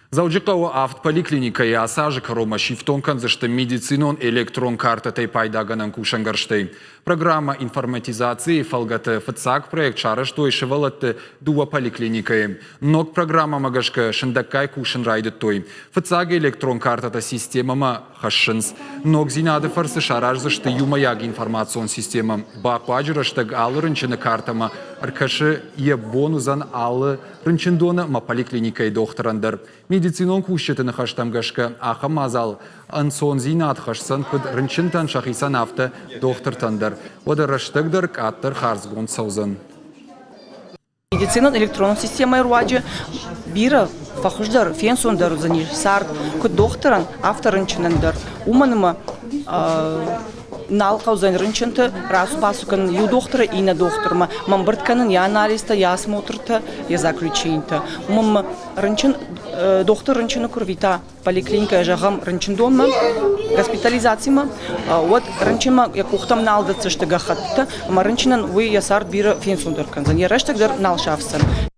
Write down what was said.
Заужикова автополиклиника и осажик рома шифтонкан зашты медицинон электрон карта пайдаганан кушангарштей. Программа информатизации фалгаты фцак проект шарыштой шевалатты дуа поликлиникой. Ног программа магашка шандакай кушан райдет той. Фцак электрон карта системама хашшинс. Ног зинады фарсы шараж зашты юмаяг информацион система. Бакваджи раштаг алы рынчыны картама. Аркашы е бонузан алы рынчындона ма поликлиникай докторандар. Медицинон кушетыны хаштамгашка аха мазал. Ансон зинат хашсан куд рынчынтан шахисан авто доктор тандар. Ода раштагдар каттар харзгон саузан. Медицина электронная система руаджи бира фахуждар фенсондар за них сард куд докторан авторынчынандар. Уманыма налқау зан рынчынты расу пасукан ю доктора и на докторма. Мам быртканын я анализта, я осмотрта, я заключеньта. Мам рынчын доктор рынчыны курвита поликлиника жагам рынчындонма госпитализацияма. Вот рынчыма я кухтам налдатсы штыга хатта. Мам рынчынан вы я сард бира фенсондаркан. За не рештагдар налшавсан.